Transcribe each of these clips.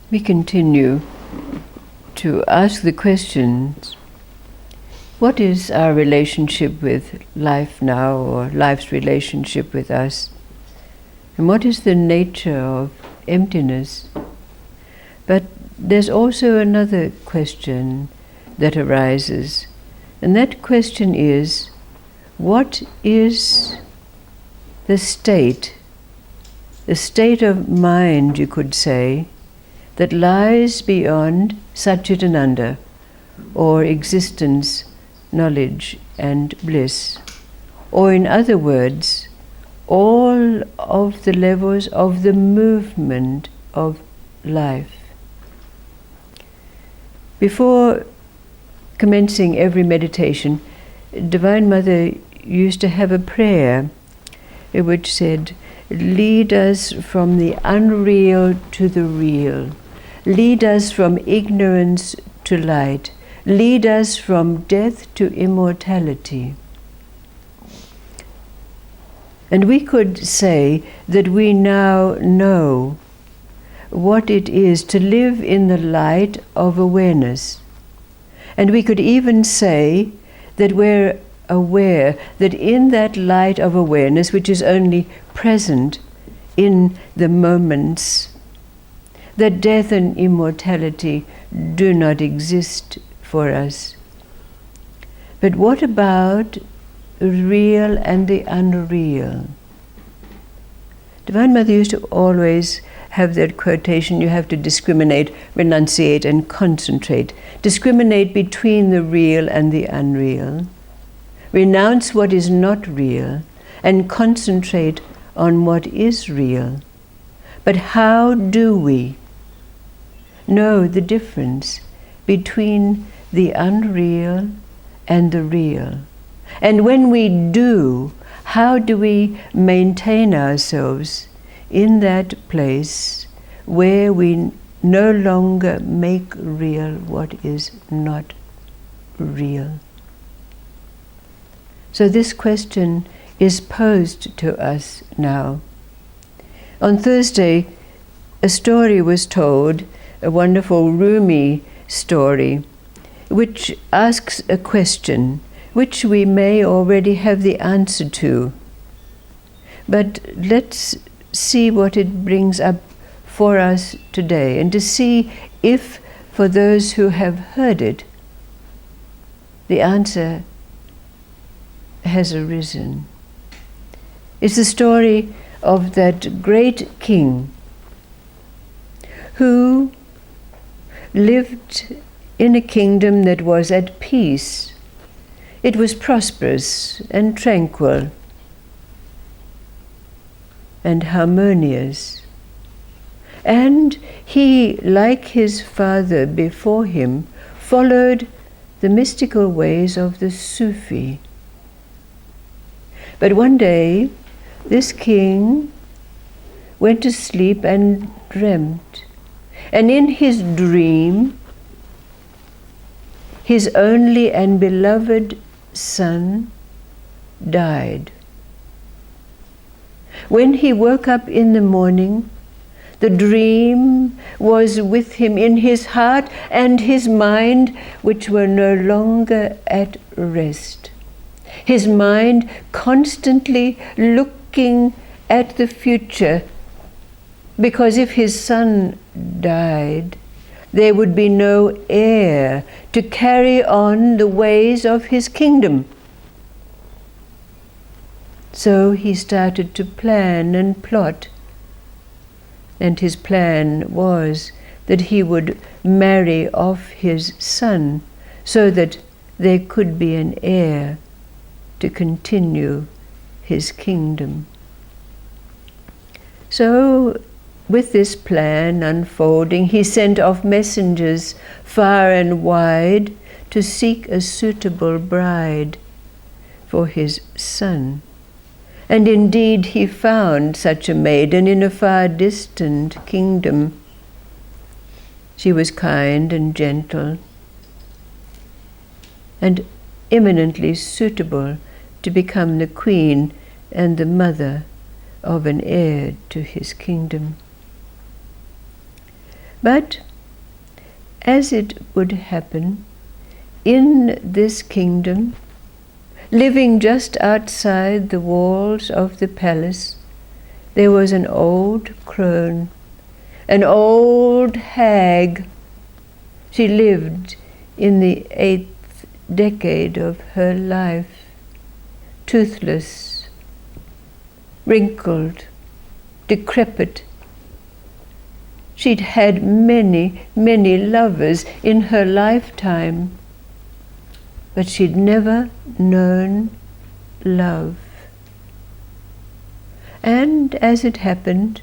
We continue to ask the questions, what is our relationship with life now, or life's relationship with us? And what is the nature of emptiness? But there's also another question that arises, and that question is, what is the state of mind, you could say, that lies beyond Satchitananda, or existence, knowledge and bliss? Or in other words, all of the levels of the movement of life. Before commencing every meditation, Divine Mother used to have a prayer which said, lead us from the unreal to the real. Lead us from ignorance to light. Lead us from death to immortality. And we could say that we now know what it is to live in the light of awareness. And we could even say that we're aware that in that light of awareness, which is only present in the moments, that death and immortality do not exist for us. But what about the real and the unreal? Divine Mother used to always have that quotation, you have to discriminate, renunciate and concentrate. Discriminate between the real and the unreal. Renounce what is not real and concentrate on what is real. But how do we know the difference between the unreal and the real? And when we do, how do we maintain ourselves in that place where we no longer make real what is not real? So this question is posed to us now. On Thursday, a story was told, a wonderful Rumi story, which asks a question which we may already have the answer to. But let's see what it brings up for us today, and to see if, for those who have heard it, the answer has arisen. It's the story of that great king who lived in a kingdom that was at peace. It was prosperous and tranquil and harmonious. And he, like his father before him, followed the mystical ways of the Sufi. But one day, this king went to sleep and dreamt. And in his dream, his only and beloved son died. When he woke up in the morning, the dream was with him in his heart and his mind, which were no longer at rest. His mind constantly looking at the future, because if his son died, there would be no heir to carry on the ways of his kingdom. So he started to plan and plot, and his plan was that he would marry off his son so that there could be an heir to continue his kingdom. So, with this plan unfolding, he sent off messengers far and wide to seek a suitable bride for his son. And indeed he found such a maiden in a far distant kingdom. She was kind and gentle and eminently suitable to become the queen and the mother of an heir to his kingdom. But as it would happen, in this kingdom, living just outside the walls of the palace, there was an old crone, an old hag. She lived in the 8th decade of her life, toothless, wrinkled, decrepit. She'd had many, many lovers in her lifetime, but she'd never known love. And as it happened,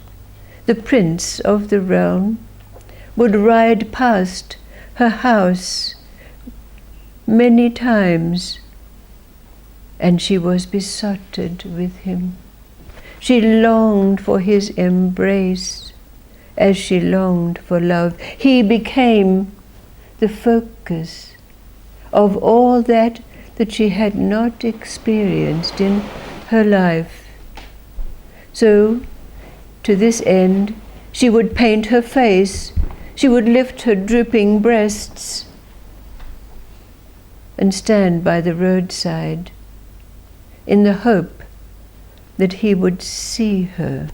the prince of the realm would ride past her house many times, and she was besotted with him. She longed for his embrace as she longed for love. He became the focus of all that she had not experienced in her life. So, to this end, she would paint her face, she would lift her drooping breasts, and stand by the roadside in the hope that he would see her,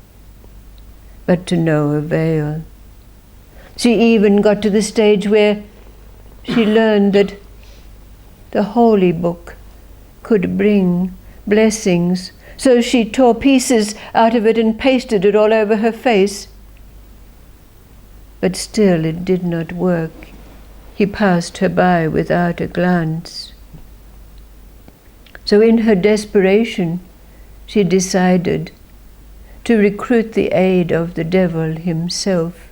but to no avail. She even got to the stage where she learned that the holy book could bring blessings, so she tore pieces out of it and pasted it all over her face. But still it did not work. He passed her by without a glance. So in her desperation, she decided to recruit the aid of the devil himself.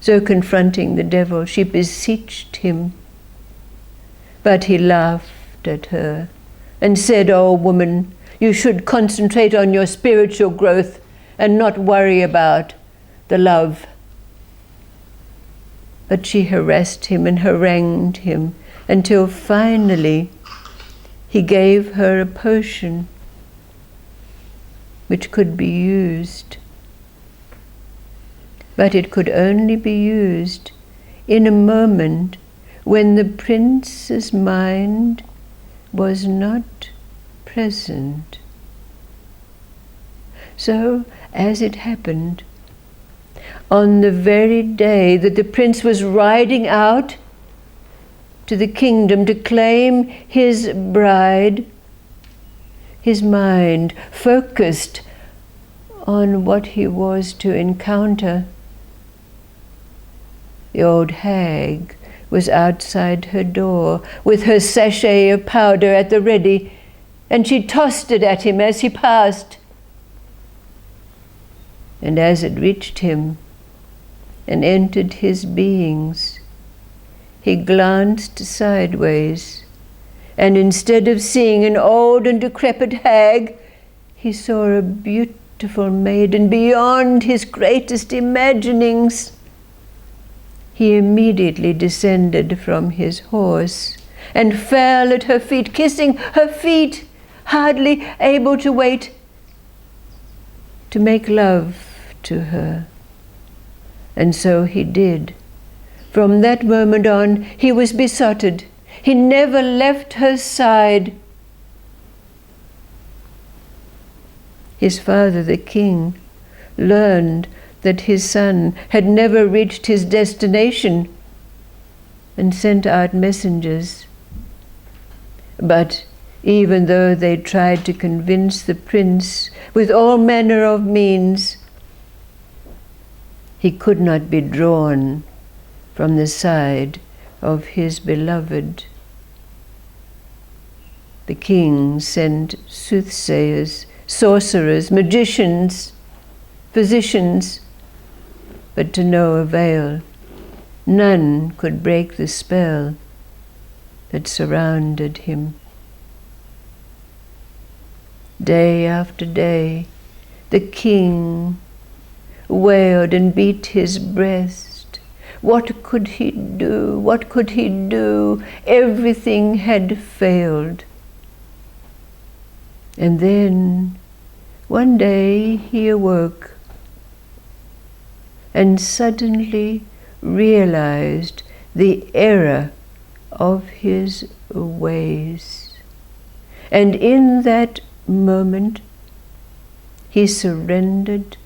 So confronting the devil, she beseeched him. But he laughed at her and said, "Oh, woman, you should concentrate on your spiritual growth and not worry about the love." But she harassed him and harangued him until finally he gave her a potion which could be used. But it could only be used in a moment when the prince's mind was not present. So, as it happened, on the very day that the prince was riding out to the kingdom to claim his bride, his mind focused on what he was to encounter. The old hag was outside her door with her sachet of powder at the ready, and she tossed it at him as he passed. And as it reached him and entered his beings, he glanced sideways, and instead of seeing an old and decrepit hag, he saw a beautiful maiden beyond his greatest imaginings. He immediately descended from his horse and fell at her feet, kissing her feet, hardly able to wait to make love to her. And so he did. From that moment on, he was besotted. He never left her side. His father, the king, learned that his son had never reached his destination and sent out messengers. But even though they tried to convince the prince with all manner of means, he could not be drawn from the side of his beloved. The king sent soothsayers, sorcerers, magicians, physicians, but to no avail. None could break the spell that surrounded him. Day after day, the king wailed and beat his breast. What could he do? What could he do? Everything had failed. And then, one day, he awoke, and suddenly realized the error of his ways. And in that moment, he surrendered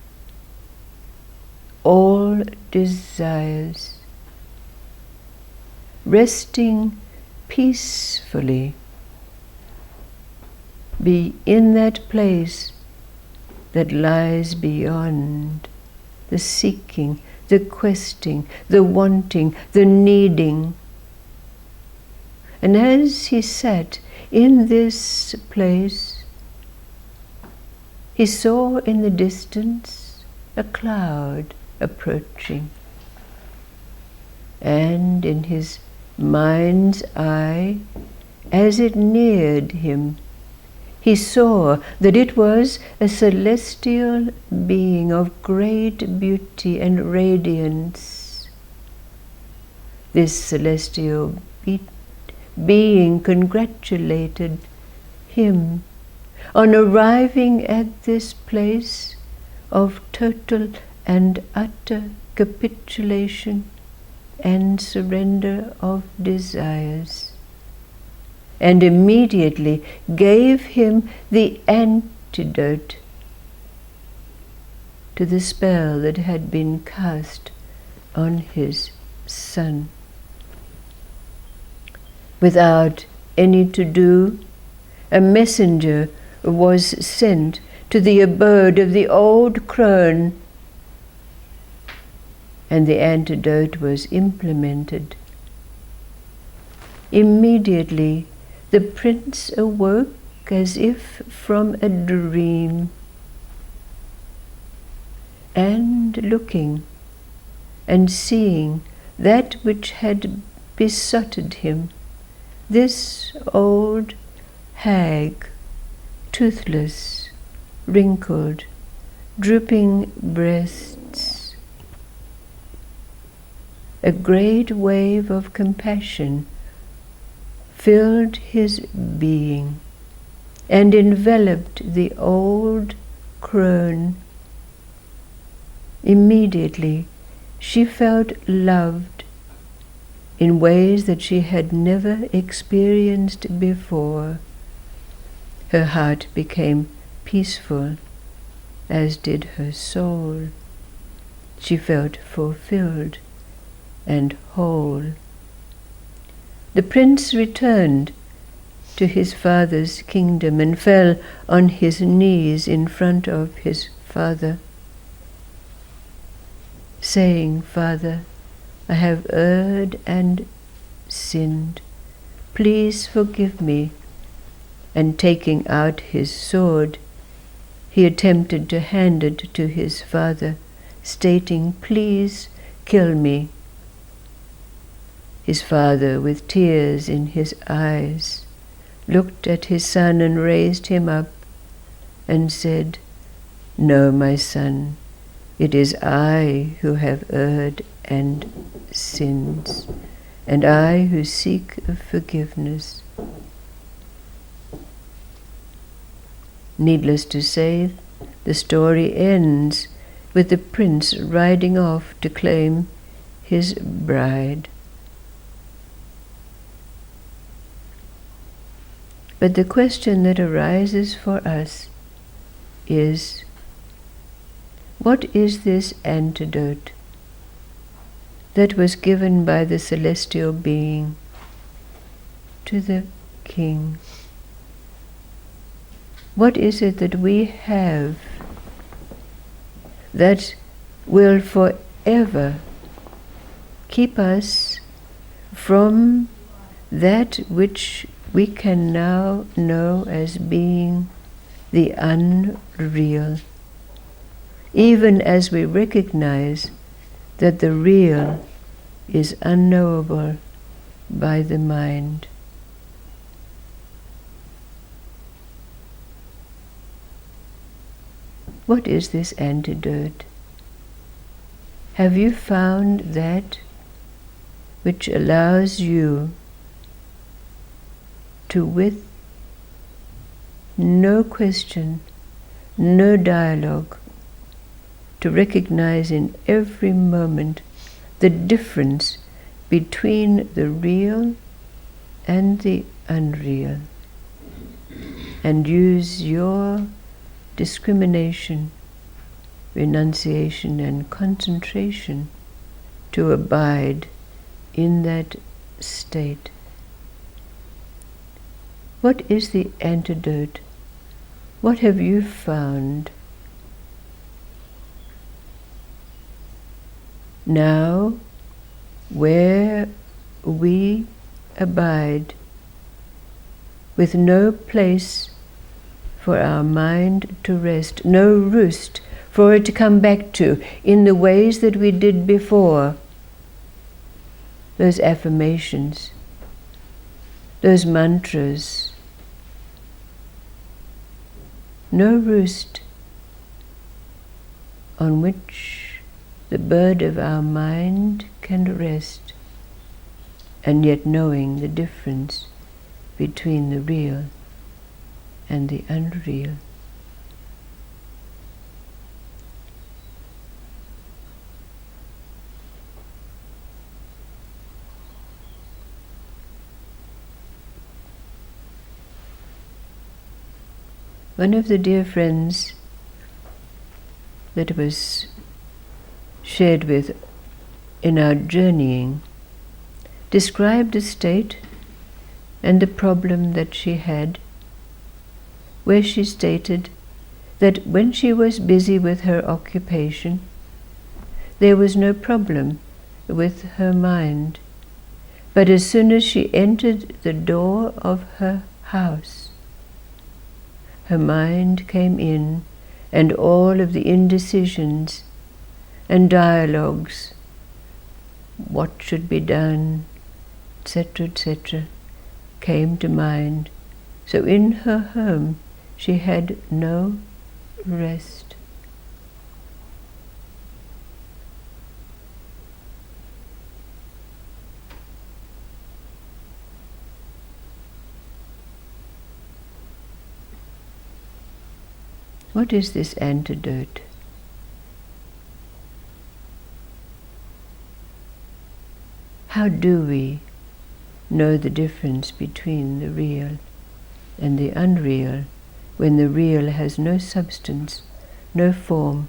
all desires, resting peacefully be in that place that lies beyond the seeking, the questing, the wanting, the needing. And as he sat in this place, he saw in the distance a cloud approaching. And in his mind's eye, as it neared him, he saw that it was a celestial being of great beauty and radiance. This celestial being congratulated him on arriving at this place of total and utter capitulation and surrender of desires, and immediately gave him the antidote to the spell that had been cast on his son. Without any to-do, a messenger was sent to the abode of the old crone, and the antidote was implemented. Immediately, the prince awoke as if from a dream, and looking and seeing that which had besotted him, this old hag, toothless, wrinkled, drooping breasts, a great wave of compassion filled his being and enveloped the old crone. Immediately she felt loved in ways that she had never experienced before. Her heart became peaceful, as did her soul. She felt fulfilled and whole. The prince returned to his father's kingdom and fell on his knees in front of his father, saying, "Father, I have erred and sinned. Please forgive me." And taking out his sword, he attempted to hand it to his father, stating, "Please kill me." His father, with tears in his eyes, looked at his son and raised him up and said, "No, my son, it is I who have erred and sinned, and I who seek forgiveness." Needless to say, the story ends with the prince riding off to claim his bride. But the question that arises for us is, what is this antidote that was given by the celestial being to the king? What is it that we have that will forever keep us from that which we can now know as being the unreal, even as we recognize that the real is unknowable by the mind? What is this antidote? Have you found that which allows you to, with no question, no dialogue, to recognize in every moment the difference between the real and the unreal, and use your discrimination, renunciation and concentration to abide in that state. What is the antidote? What have you found? Now, where we abide, with no place for our mind to rest, no roost for it to come back to in the ways that we did before, those affirmations, those mantras, no roost on which the bird of our mind can rest, and yet knowing the difference between the real and the unreal. One of the dear friends that was shared with in our journeying described a state and the problem that she had, where she stated that when she was busy with her occupation, there was no problem with her mind. But as soon as she entered the door of her house, her mind came in, and all of the indecisions and dialogues, what should be done, etc., came to mind. So in her home, she had no rest. What is this antidote? How do we know the difference between the real and the unreal when the real has no substance, no form?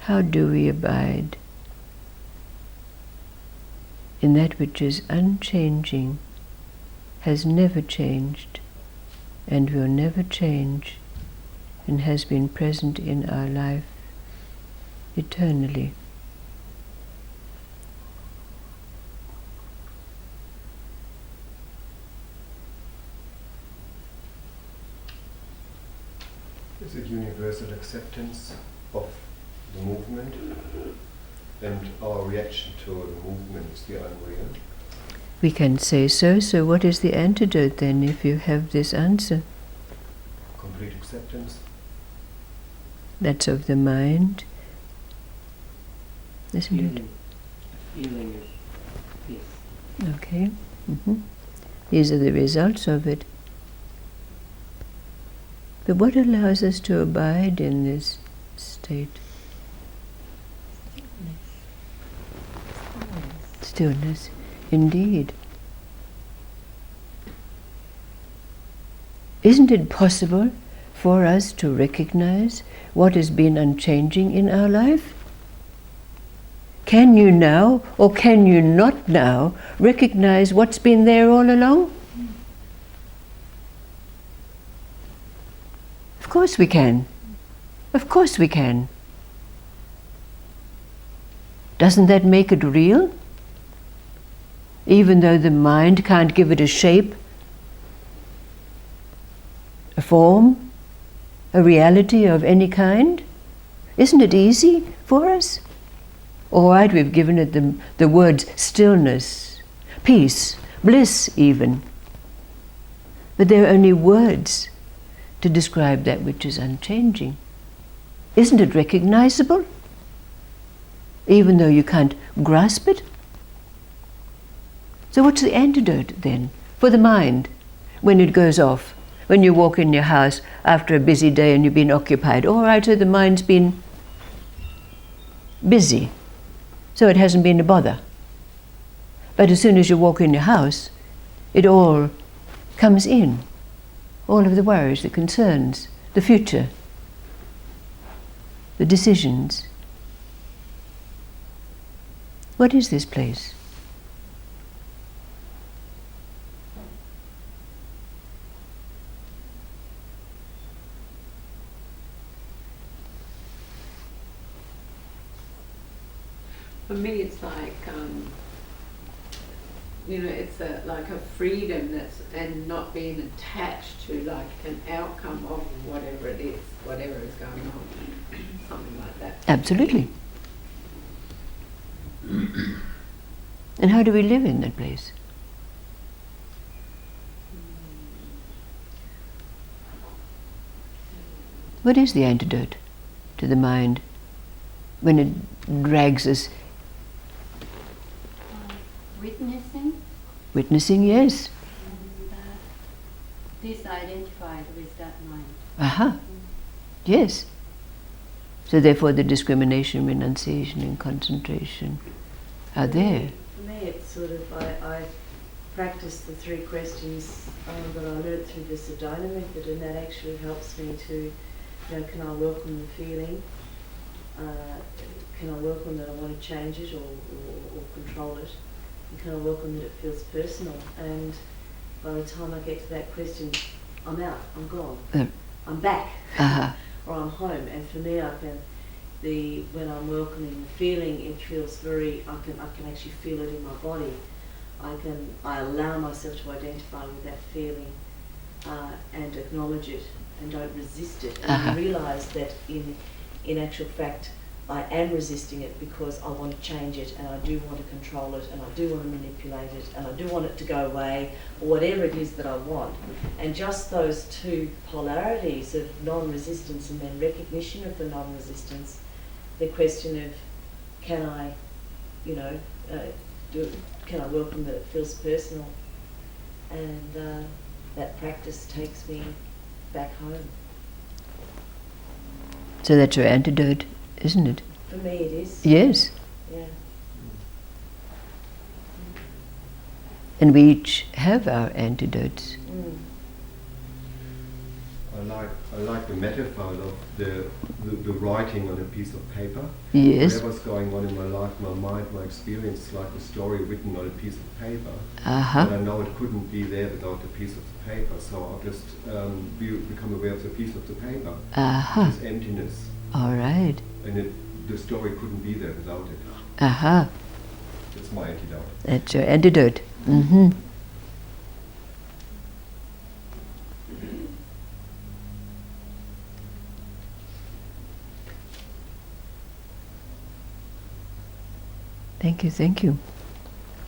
How do we abide in that which is unchanging, has never changed, and will never change, and has been present in our life eternally? Is it universal acceptance of the movement, and our reaction to the movement is the unreal? We can say so. So what is the antidote then, if you have this answer? Complete acceptance. That's of the mind, isn't it? Feeling of peace. Okay. These are the results of it. But what allows us to abide in this state? Stillness, indeed. Isn't it possible for us to recognize what has been unchanging in our life? Can you now, or can you not now, recognize what's been there all along? Of course we can. Of course we can. Doesn't that make it real? Even though the mind can't give it a shape, a form, a reality of any kind? Isn't it easy for us? All right, we've given it the words stillness, peace, bliss even. But there are only words to describe that which is unchanging. Isn't it recognizable? Even though you can't grasp it? So what's the antidote then for the mind when it goes off? When you walk in your house after a busy day and you've been occupied, all right, so the mind's been busy, so it hasn't been a bother. But as soon as you walk in your house, it all comes in. All of the worries, the concerns, the future, the decisions. What is this place? For me, it's like, it's like a freedom and not being attached to like an outcome of whatever it is, whatever is going on, something like that. Absolutely. And how do we live in that place? What is the antidote to the mind when it drags us? Witnessing. Witnessing, yes. And disidentified with that mind. Aha. Yes. So therefore the discrimination, renunciation and concentration are there. For me it's sort of, I practice the 3 questions that I learned through the Sedona method, and that actually helps me to, can I welcome the feeling? Can I welcome that I want to change it or control it? And can I welcome that it feels personal? And by the time I get to that question, I'm out, I'm gone, I'm back, or I'm home. And for me, I can, when I'm welcoming the feeling, it feels very, I can actually feel it in my body. I allow myself to identify with that feeling and acknowledge it and don't resist it. And I realise that in actual fact, I am resisting it because I want to change it and I do want to control it and I do want to manipulate it and I do want it to go away, or whatever it is that I want. And just those 2 polarities of non-resistance and then recognition of the non-resistance, the question of can I welcome that it feels personal, and that practice takes me back home. So that's your antidote, isn't it? For me it is. Yes. Yeah. And we each have our antidotes. I like the metaphor of the writing on a piece of paper. Yes. Whatever's going on in my life, my mind, my experience is like a story written on a piece of paper. Uh-huh. But I know it couldn't be there without the piece of the paper, so I'll just become aware of the piece of the paper. Uh-huh. This emptiness. All right. And the story couldn't be there without it. Aha. That's my antidote. That's your antidote. Mm-hmm. Thank you, thank you.